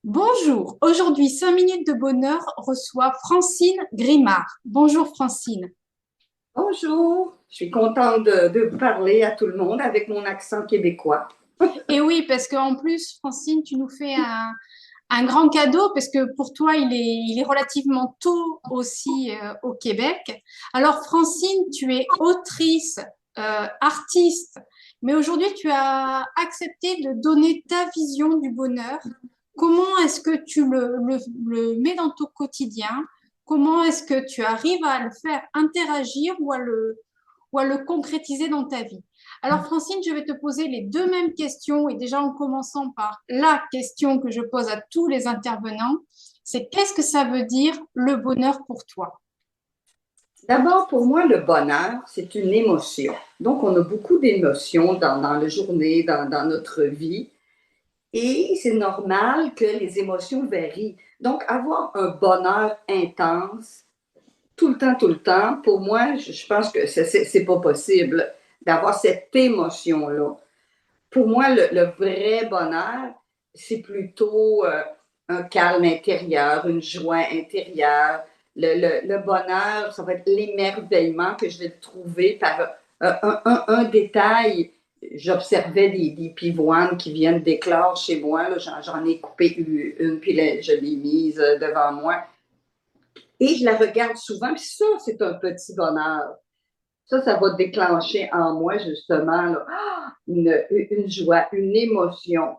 Bonjour, aujourd'hui 5 minutes de bonheur reçoit Francine Grimard. Bonjour Francine. Bonjour, je suis contente de vous parler à tout le monde avec mon accent québécois. Et oui, parce qu'en plus, Francine, tu nous fais un grand cadeau, parce que pour toi, il est relativement tôt aussi au Québec. Alors Francine, tu es autrice, artiste, mais aujourd'hui, tu as accepté de donner ta vision du bonheur. Comment est-ce que tu le mets dans ton quotidien? Comment est-ce que tu arrives à le faire interagir ou à le concrétiser dans ta vie? Alors, Francine, je vais te poser les deux mêmes questions et déjà en commençant par la question que je pose à tous les intervenants, c'est qu'est-ce que ça veut dire le bonheur pour toi? D'abord, pour moi, le bonheur, c'est une émotion. Donc, on a beaucoup d'émotions dans la journée, dans notre vie, et c'est normal que les émotions varient. Donc, avoir un bonheur intense tout le temps, pour moi, je pense que c'est pas possible d'avoir cette émotion-là. Pour moi, le vrai bonheur, c'est plutôt un calme intérieur, une joie intérieure. Le bonheur, ça va être l'émerveillement que je vais trouver par un détail. J'observais des pivoines qui viennent d'éclore chez moi. Là, j'en ai coupé une, puis là, je l'ai mise devant moi. Et je la regarde souvent, puis ça, c'est un petit bonheur. Ça va déclencher en moi justement là, une joie, une émotion.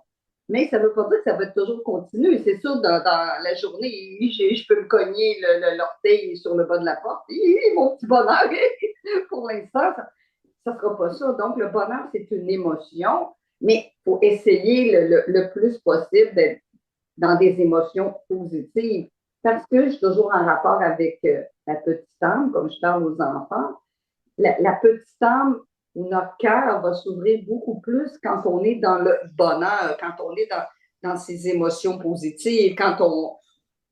Mais ça ne veut pas dire que ça va toujours continuer. C'est sûr, dans la journée, je peux me cogner l'orteil sur le bas de la porte. Mon petit bonheur, pour l'instant, ça ne sera pas ça. Donc, le bonheur, c'est une émotion, mais il faut essayer le plus possible d'être dans des émotions positives. Parce que je suis toujours en rapport avec la petite âme, comme je parle aux enfants la petite âme ou notre cœur va s'ouvrir beaucoup plus quand on est dans le bonheur, quand on est dans ces émotions positives, quand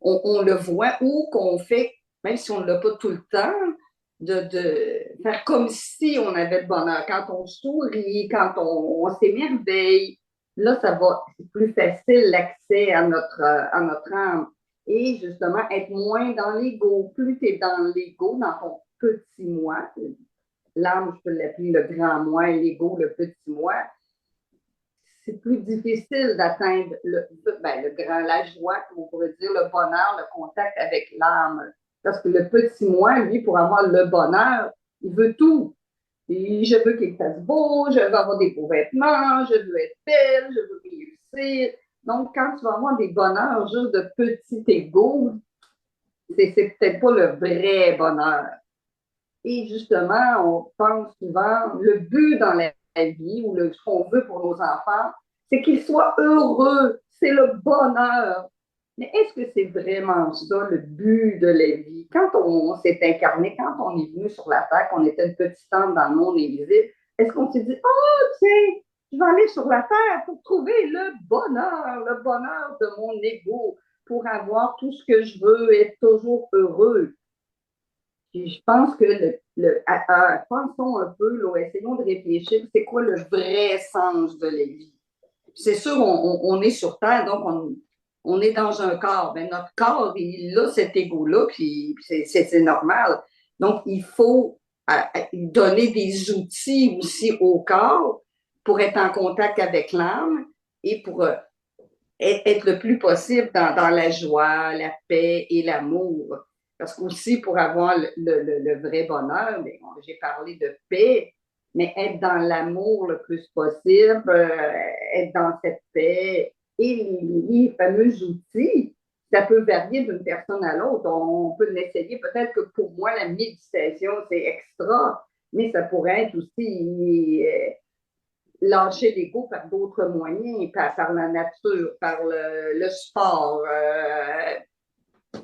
on le voit ou qu'on fait, même si on ne l'a pas tout le temps, de faire comme si on avait le bonheur. Quand on sourit, quand on s'émerveille, là, ça va, c'est plus facile l'accès à notre âme. Et justement, être moins dans l'ego. Plus tu es dans l'ego, dans ton petit moi, l'âme, je peux l'appeler le grand moi, et l'ego, le petit moi, c'est plus difficile d'atteindre la joie, on pourrait dire, le bonheur, le contact avec l'âme. Parce que le petit moi, lui, pour avoir le bonheur, il veut tout. Et je veux qu'il fasse beau, je veux avoir des beaux vêtements, je veux être belle, je veux réussir. Donc, quand tu vas avoir des bonheurs juste de petit ego, c'est peut-être pas le vrai bonheur. Et justement, on pense souvent, le but dans la vie ou ce qu'on veut pour nos enfants, c'est qu'ils soient heureux. C'est le bonheur. Mais est-ce que c'est vraiment ça le but de la vie? Quand on s'est incarné, quand on est venu sur la Terre, qu'on était une petite âme dans le monde invisible, est-ce qu'on s'est dit, oh, tiens, je vais aller sur la Terre pour trouver le bonheur de mon ego, pour avoir tout ce que je veux, être toujours heureux? Puis je pense que pensons un peu, là, essayons de réfléchir, c'est quoi le vrai sens de la vie? C'est sûr, on est sur Terre, donc on est dans un corps. Mais notre corps, il a cet égo-là, puis c'est normal. Donc, il faut donner des outils aussi au corps pour être en contact avec l'âme et pour être le plus possible dans la joie, la paix et l'amour. Parce qu'aussi, pour avoir le vrai bonheur, j'ai parlé de paix, mais être dans l'amour le plus possible, être dans cette paix et les fameux outils, ça peut varier d'une personne à l'autre. On peut l'essayer. Peut-être que pour moi, la méditation, c'est extra, mais ça pourrait être aussi lâcher l'ego par d'autres moyens, par la nature, par le sport.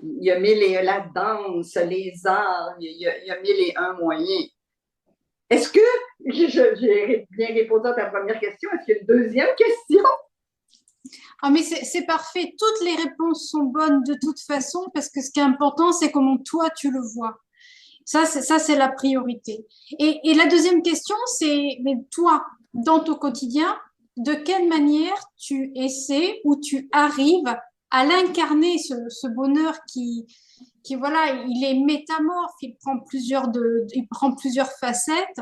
Il y a mille et la danse, les arts, il y a mille et un moyens. Est-ce que j'ai bien répondu à ta première question? Est-ce qu'il y a une deuxième question? Ah, mais c'est parfait. Toutes les réponses sont bonnes de toute façon parce que ce qui est important, c'est comment toi tu le vois. Ça, c'est la priorité. Et la deuxième question, c'est, mais toi, dans ton quotidien, de quelle manière tu essaies ou tu arrives à l'incarner, ce bonheur qui, voilà, il est métamorphe, il prend plusieurs facettes.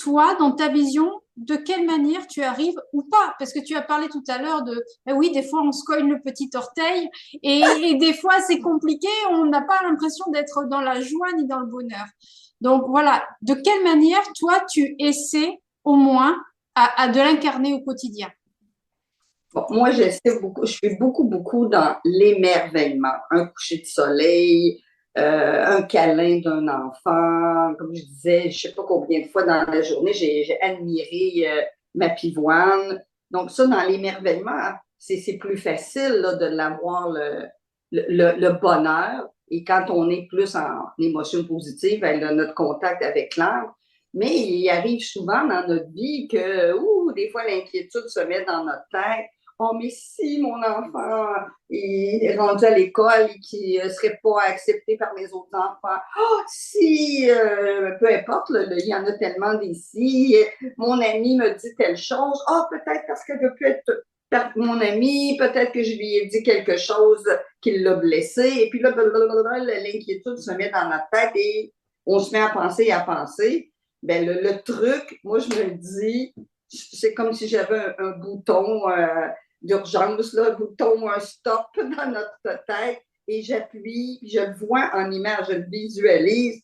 Toi, dans ta vision, de quelle manière tu arrives ou pas? Parce que tu as parlé tout à l'heure de, ben oui, des fois on se cogne le petit orteil et des fois c'est compliqué, on n'a pas l'impression d'être dans la joie ni dans le bonheur. Donc voilà, de quelle manière toi tu essaies au moins de l'incarner au quotidien? Bon, moi, j'essaie beaucoup, je fais beaucoup, beaucoup dans l'émerveillement. Un coucher de soleil, un câlin d'un enfant. Comme je disais, je ne sais pas combien de fois dans la journée, j'ai admiré ma pivoine. Donc, ça, dans l'émerveillement, c'est plus facile là, de l'avoir le bonheur. Et quand on est plus en émotion positive, elle a notre contact avec l'âme. Mais il arrive souvent dans notre vie que, des fois, l'inquiétude se met dans notre tête. Oh, mais si mon enfant est rendu à l'école et qu'il ne serait pas accepté par les autres enfants, oh, si, peu importe, il y en a tellement des si, mon ami me dit telle chose, oh, peut-être parce qu'elle veut plus être mon ami, peut-être que je lui ai dit quelque chose qui l'a blessé, et puis là, l'inquiétude se met dans notre tête et on se met à penser et à penser. Ben, le truc, moi, je me dis, c'est comme si j'avais un bouton d'urgence, là, un bouton, un stop dans notre tête et j'appuie, puis je le vois en image, je le visualise.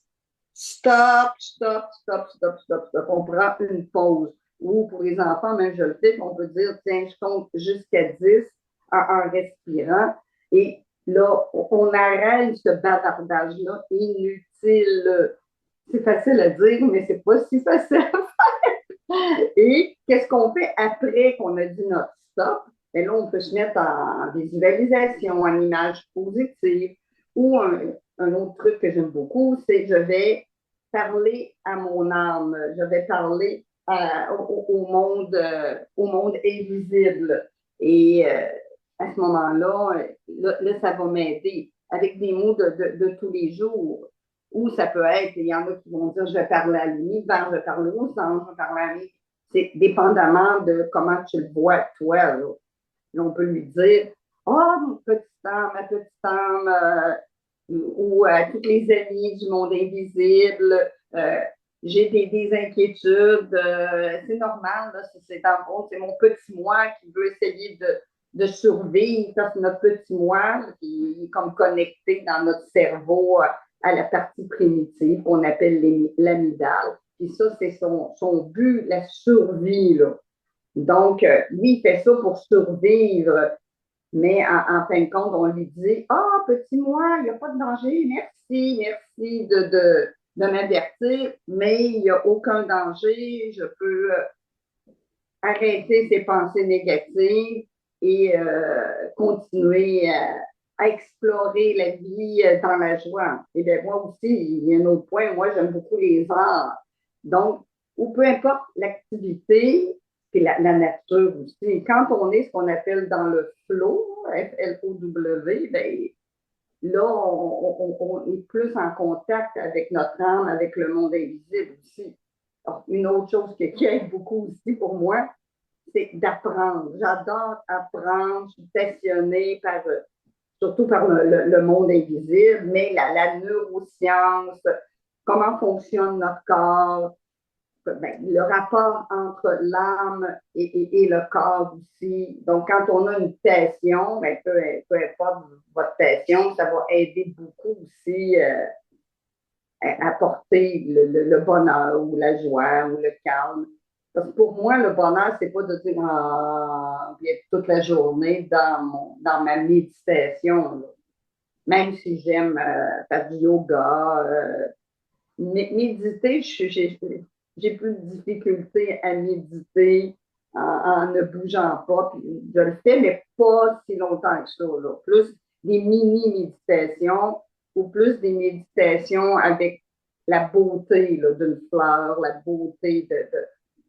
Stop, stop, stop, stop, stop, stop. On prend une pause. Ou pour les enfants, même je le fais, on peut dire, tiens, je compte jusqu'à 10 en respirant. Et là, on arrête ce bavardage-là inutile. C'est facile à dire, mais c'est pas si facile. Et qu'est-ce qu'on fait après qu'on a dit notre stop? Et là, on peut se mettre en visualisation, en image positive. Ou un autre truc que j'aime beaucoup, c'est que je vais parler à mon âme. Je vais parler au monde invisible. Et à ce moment-là, là, ça va m'aider avec des mots de tous les jours. Ou ça peut être, il y en a qui vont dire, je vais parler à l'univers, je vais parler aux anges, je vais parler à lui. C'est dépendamment de comment tu le vois, toi. Là. On peut lui dire, oh, mon petit âme, ma petite âme, ou à tous les amis du monde invisible, j'ai des inquiétudes, c'est normal, là, c'est dans le fond, c'est mon petit moi qui veut essayer de survivre. Ça, c'est notre petit moi qui est comme connecté dans notre cerveau à la partie primitive qu'on appelle l'amygdale. Puis ça, c'est son but, la survie. Là. Donc, lui, il fait ça pour survivre. Mais en fin de compte, on lui dit, ah, petit moi, il n'y a pas de danger, merci de m'avertir, mais il n'y a aucun danger, je peux arrêter ces pensées négatives et continuer à explorer la vie dans la joie. Et bien, moi aussi, il y a un autre point, moi, j'aime beaucoup les arts. Donc, ou peu importe l'activité, puis la nature aussi. Quand on est ce qu'on appelle dans le flow, F-L-O-W, ben, là, on est plus en contact avec notre âme, avec le monde invisible aussi. Alors, une autre chose qui aide beaucoup aussi pour moi, c'est d'apprendre. J'adore apprendre, je suis passionnée surtout par le monde invisible, mais la neuroscience, comment fonctionne notre corps, ben, le rapport entre l'âme et le corps aussi. Donc, quand on a une passion, ben, peu importe votre passion, ça va aider beaucoup aussi à apporter le bonheur ou la joie ou le calme. Parce que pour moi, le bonheur, c'est pas de dire être toute la journée dans ma méditation. Là. Même si j'aime faire du yoga, méditer, j'ai plus de difficulté à méditer en ne bougeant pas. Puis je le fais, mais pas si longtemps que ça. Là. Plus des mini-méditations ou plus des méditations avec la beauté d'une fleur, la beauté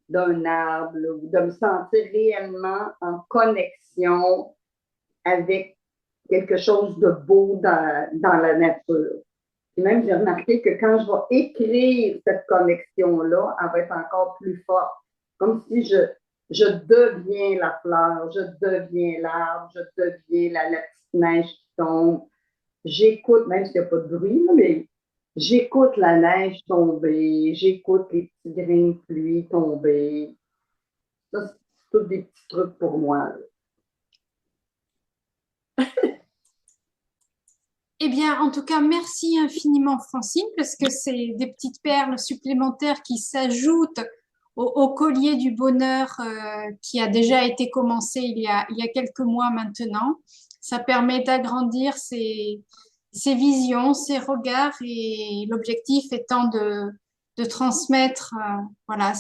d'un arbre, là, de me sentir réellement en connexion avec quelque chose de beau dans la nature. Puis même, j'ai remarqué que quand je vais écrire cette connexion-là, elle va être encore plus forte. Comme si je deviens la fleur, je deviens l'arbre, je deviens la petite neige qui tombe. J'écoute, même s'il n'y a pas de bruit, mais j'écoute la neige tomber, j'écoute les petits grains de pluie tomber. Ça, c'est tous des petits trucs pour moi. Eh bien, en tout cas, merci infiniment, Francine, parce que c'est des petites perles supplémentaires qui s'ajoutent au collier du bonheur qui a déjà été commencé il y a quelques mois maintenant. Ça permet d'agrandir ses visions, ses regards et l'objectif étant de transmettre voilà,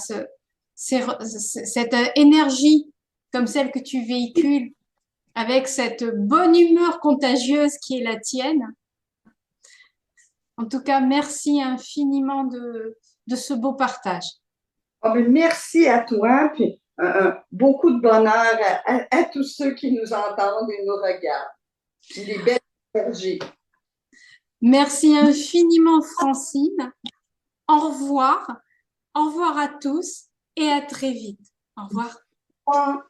cette énergie comme celle que tu véhicules avec cette bonne humeur contagieuse qui est la tienne. En tout cas, merci infiniment de ce beau partage. Ah, ben, merci à toi, puis beaucoup de bonheur à tous ceux qui nous entendent et nous regardent. Des belles énergies. Merci infiniment, Francine. Au revoir. Au revoir à tous et à très vite. Au revoir. Au revoir.